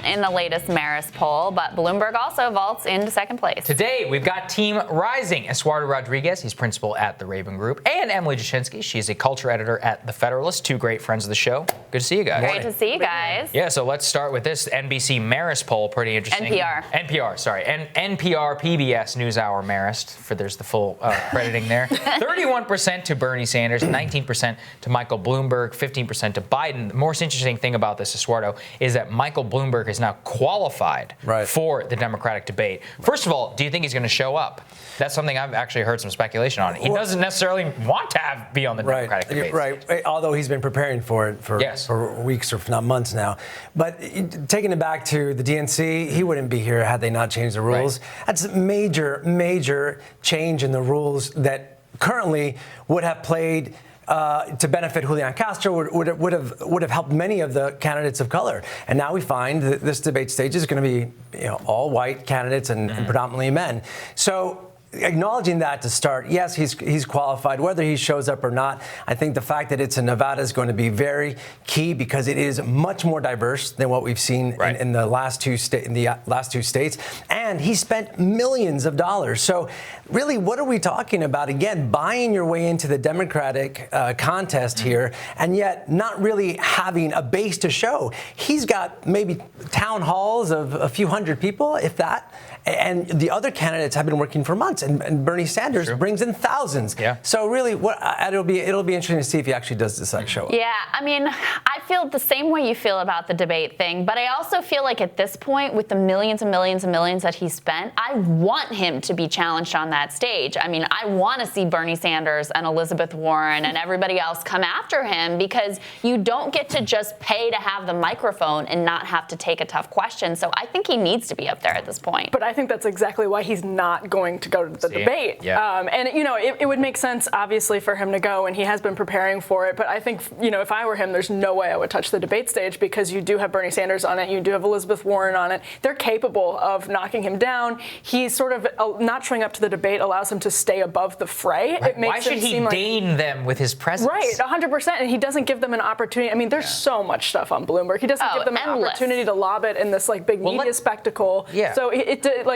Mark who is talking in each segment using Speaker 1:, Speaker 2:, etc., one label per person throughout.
Speaker 1: in the latest Marist poll, but Bloomberg also vaults into second place.
Speaker 2: Today, we've got Team Rising. Eduardo Rodriguez, he's principal at the Raven Group, and Emily Jashinsky, she's a culture editor at The Federalist, two great friends of the show. Good to see you guys.
Speaker 1: Great to see you guys.
Speaker 2: Yeah, so let's start with this NBC Marist poll. Pretty interesting. NPR, sorry. NPR PBS NewsHour Marist, there's the full crediting there. 31% to Bernie Sanders, 19% to Michael Bloomberg, 15% to Biden. The most interesting thing about this, Eduardo, is that Michael Bloomberg is now qualified for the Democratic debate. First of all, do you think he's going to show up? That's something I've actually heard some speculation on. He doesn't necessarily want to be on the Democratic debate.
Speaker 3: Right, although he's been preparing for it for weeks, or if not months now. But taking it back to the DNC, he wouldn't be here had they not changed the rules. That's a major change in the rules that currently would have played to benefit Julian Castro, would have helped many of the candidates of color. And now we find that this debate stage is going to be all white candidates and predominantly men. So acknowledging that to start, yes, he's qualified. Whether he shows up or not, I think the fact that it's in Nevada is going to be very key because it is much more diverse than what we've seen in the last two states. And he spent millions of dollars. So really, what are we talking about? Again, buying your way into the Democratic contest here, and yet not really having a base to show. He's got maybe town halls of a few hundred people, if that. And the other candidates have been working for months, and Bernie Sanders brings in thousands. Yeah. So really, it'll be interesting to see if he actually does decide to show up.
Speaker 1: Yeah, I mean, I feel the same way you feel about the debate thing, but I also feel like at this point, with the millions and millions and millions that he spent, I want him to be challenged on that stage. I mean, I want to see Bernie Sanders and Elizabeth Warren and everybody else come after him, because you don't get to just pay to have the microphone and not have to take a tough question. So I think he needs to be up there at this point.
Speaker 4: But I think that's exactly why he's not going to go to the debate. Yeah. And, it would make sense, obviously, for him to go, and he has been preparing for it. But I think, if I were him, there's no way I would touch the debate stage, because you do have Bernie Sanders on it. You do have Elizabeth Warren on it. They're capable of knocking him down. He's sort of not showing up to the debate allows him to stay above the fray.
Speaker 2: Right. Why should he deign them with his presence?
Speaker 4: Right, 100%. And he doesn't give them an opportunity. I mean, there's so much stuff on Bloomberg. He doesn't give them an opportunity to lob it in this big media spectacle. Yeah. So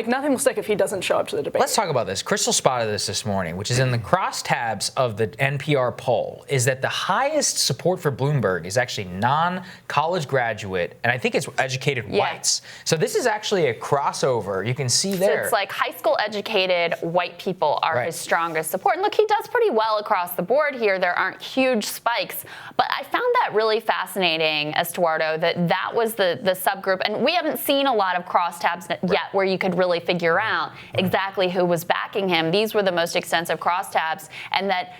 Speaker 4: nothing will stick if he doesn't show up to the debate.
Speaker 2: Let's talk about this. Crystal spotted this morning, which is in the crosstabs of the NPR poll, is that the highest support for Bloomberg is actually non-college graduate, and I think it's educated whites. So this is actually a crossover. You can see there.
Speaker 1: So it's like high school educated white people are his strongest support. And look, he does pretty well across the board here. There aren't huge spikes. But I found that really fascinating, Eduardo, that was the subgroup. And we haven't seen a lot of crosstabs yet where you could really figure out exactly who was backing him. These were the most extensive crosstabs, and that,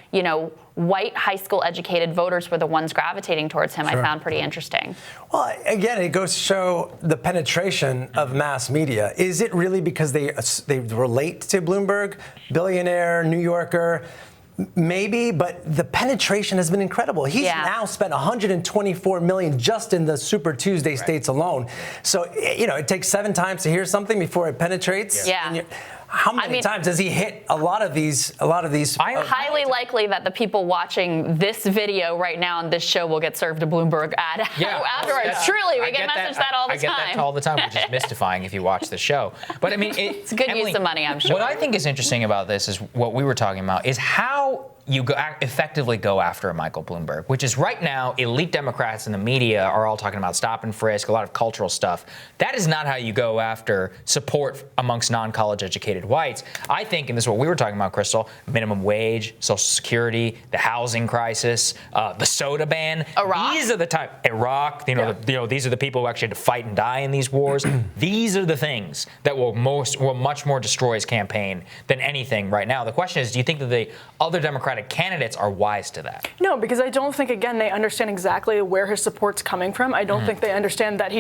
Speaker 1: white high school educated voters were the ones gravitating towards him. I found pretty interesting.
Speaker 3: Well, again, it goes to show the penetration of mass media. Is it really because they relate to Bloomberg, billionaire, New Yorker? Maybe, but the penetration has been incredible. He's now spent $124 million just in the Super Tuesday states alone. So, it takes 7 times to hear something before it penetrates.
Speaker 1: Yeah.
Speaker 3: How many times does he hit a lot of these?
Speaker 1: Highly likely that the people watching this video right now on this show will get served a Bloomberg ad afterwards. Truly, we get messaged that all the time.
Speaker 2: I get that all the time, which is mystifying if you watch the show. But I mean,
Speaker 1: it's a good use of money, I'm sure.
Speaker 2: What I think is interesting about this is what we were talking about is how you effectively go after Michael Bloomberg, which is right now elite Democrats in the media are all talking about stop and frisk, a lot of cultural stuff. That is not how you go after support amongst non-college educated whites. I think, and this is what we were talking about, Crystal, minimum wage, Social Security, the housing crisis, the soda ban.
Speaker 1: Iraq.
Speaker 2: These are the Iraq. These are the people who actually had to fight and die in these wars. These are the things that will much more destroy his campaign than anything right now. The question is, do you think that the other Democratic candidates are wise to that?
Speaker 4: No, because I don't think, again, they understand exactly where his support's coming from. I don't think they understand that he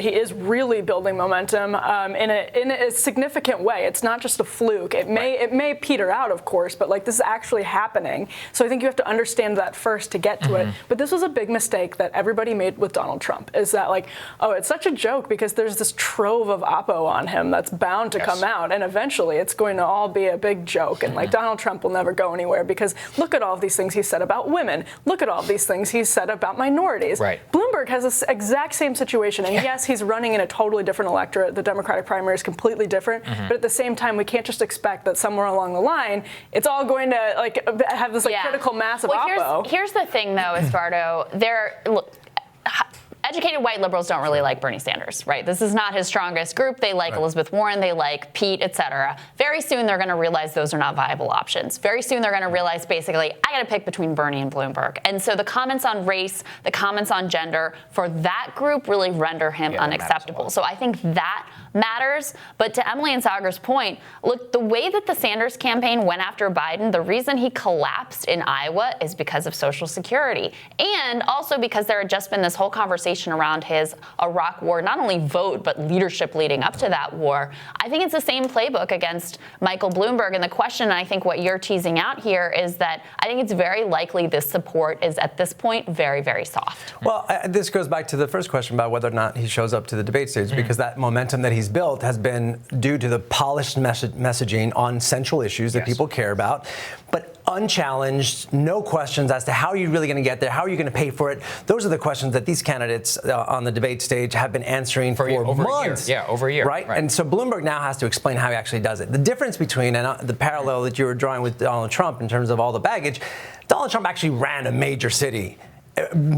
Speaker 4: is really building momentum in a significant way. It's not just a fluke. It may peter out, of course, but this is actually happening. So I think you have to understand that first to get to it. But this was a big mistake that everybody made with Donald Trump, is that it's such a joke because there's this trove of oppo on him that's bound to come out, and eventually it's going to all be a big joke, and Donald Trump will never go anywhere because because look at all of these things he said about women. Look at all of these things he said about minorities.
Speaker 2: Right.
Speaker 4: Bloomberg has this exact same situation. And yes, he's running in a totally different electorate. The Democratic primary is completely different. But at the same time, we can't just expect that somewhere along the line, it's all going to have this critical mass of oppo.
Speaker 1: Here's the thing, though, Eduardo. Educated white liberals don't really like Bernie Sanders, right? This is not his strongest group. They like Elizabeth Warren, they like Pete, et cetera. Very soon they're going to realize those are not viable options. Very soon they're going to realize, basically, I got to pick between Bernie and Bloomberg. And so the comments on race, the comments on gender, for that group really render him unacceptable. So I think that matters. But to Emily and Sagar's point, look, the way that the Sanders campaign went after Biden, the reason he collapsed in Iowa is because of Social Security. And also because there had just been this whole conversation around his Iraq war, not only vote, but leadership leading up to that war. I think it's the same playbook against Michael Bloomberg. And the question, and I think what you're teasing out here, is that I think it's very likely this support is at this point very, very soft.
Speaker 3: Well, this goes back to the first question about whether or not he shows up to the debate stage, because that momentum that he's built has been due to the polished messaging on central issues that people care about. But unchallenged, no questions as to how you're really going to get there, how are you going to pay for it. Those are the questions that these candidates on the debate stage have been answering for months.
Speaker 2: Over a year.
Speaker 3: Right? And so Bloomberg now has to explain how he actually does it. The difference between, and the parallel that you were drawing with Donald Trump in terms of all the baggage, Donald Trump actually ran a major city.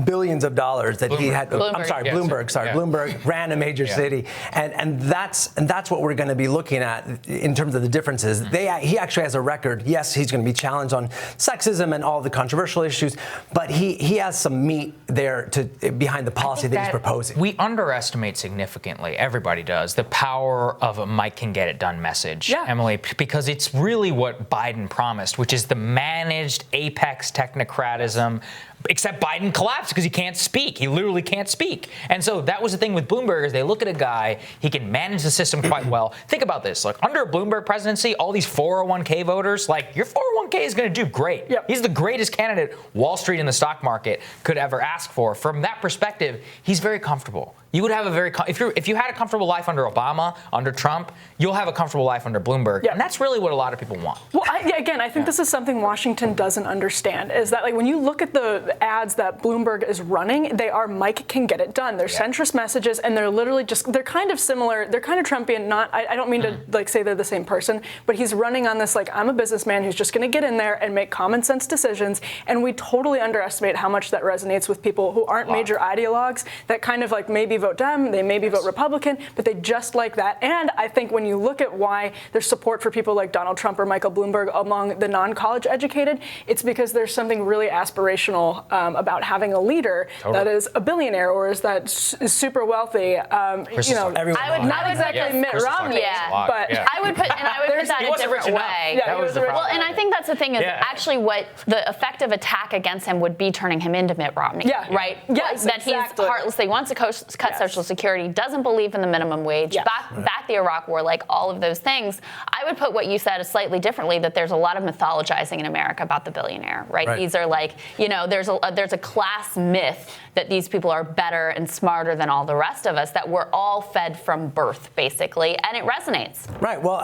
Speaker 3: Billions of dollars that he had. Bloomberg ran a major city, and that's what we're going to be looking at in terms of the differences. He actually has a record. Yes, he's going to be challenged on sexism and all the controversial issues, but he has some meat there behind the policy that he's proposing.
Speaker 2: We underestimate significantly, everybody does, the power of a Mike can get it done message, Emily, because it's really what Biden promised, which is the managed apex technocratism. Except Biden collapsed because he can't speak. He literally can't speak. And so that was the thing with Bloomberg, is they look at a guy, he can manage the system quite well. Think about this. Like, under a Bloomberg presidency, all these 401k voters, like, your 401k is going to do great.
Speaker 4: Yep.
Speaker 2: He's the greatest candidate Wall Street and the stock market could ever ask for. From that perspective, he's very comfortable. You would have a very if you had a comfortable life under Obama, under Trump, you'll have a comfortable life under Bloomberg, and that's really what a lot of people want.
Speaker 4: Well, I think this is something Washington doesn't understand, is that, like, when you look at the ads that Bloomberg is running, they are Mike can get it done. They're centrist messages, and they're literally they're kind of similar. They're kind of Trumpian. Not I don't mean to say they're the same person, but he's running on this, like, I'm a businessman who's just going to get in there and make common sense decisions, and we totally underestimate how much that resonates with people who aren't major ideologues that kind of, like, maybe vote Dem, they maybe vote Republican, but they just like that. And I think when you look at why there's support for people like Donald Trump or Michael Bloomberg among the non-college educated, it's because there's something really aspirational about having a leader that is a billionaire or is super wealthy.
Speaker 1: I would not exactly Mitt Romney, but I would put that a different way. Well, and I think that's the thing, is actually what the effective attack against him would be turning him into Mitt Romney, right?
Speaker 4: Yes,
Speaker 1: that he's heartless. He wants to cut Social Security, doesn't believe in the minimum wage, back the Iraq war, like all of those things. I would put what you said slightly differently, that there's a lot of mythologizing in America about the billionaire, right? These are like, there's a class myth that these people are better and smarter than all the rest of us, that we're all fed from birth, basically, and it resonates.
Speaker 3: Right. Well,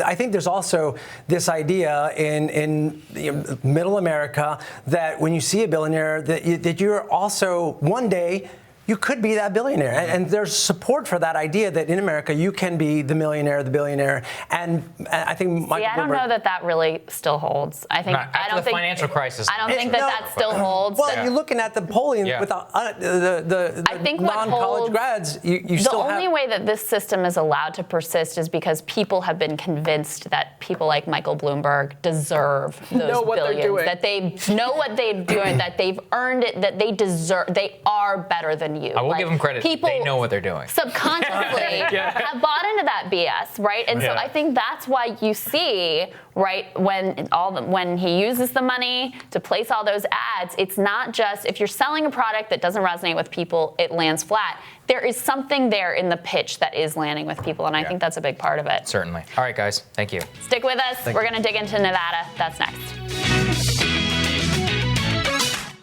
Speaker 3: I think there's also this idea in middle America that when you see a billionaire, that you're also one day you could be that billionaire. And there's support for that idea that in America you can be the millionaire, the billionaire. And I think Michael
Speaker 1: I don't know that really still holds. I think
Speaker 2: after the financial crisis.
Speaker 1: I don't think that still holds.
Speaker 3: Well, you're looking at the polling with the non-college grads. You still have. The
Speaker 1: only way that this system is allowed to persist is because people have been convinced that people like Michael Bloomberg deserve those billions. That they know what they're doing, that they've earned it, that they deserve. They are better than you.
Speaker 2: I will give them credit.
Speaker 1: People
Speaker 2: they know what they're doing.
Speaker 1: Subconsciously have bought into that BS, right? And so I think that's why you see, right, when he uses the money to place all those ads, it's not just if you're selling a product that doesn't resonate with people, it lands flat. There is something there in the pitch that is landing with people, and I think that's a big part of it.
Speaker 2: Certainly. All right, guys. Thank you.
Speaker 1: Stick with us. We're going to dig into Nevada. That's next.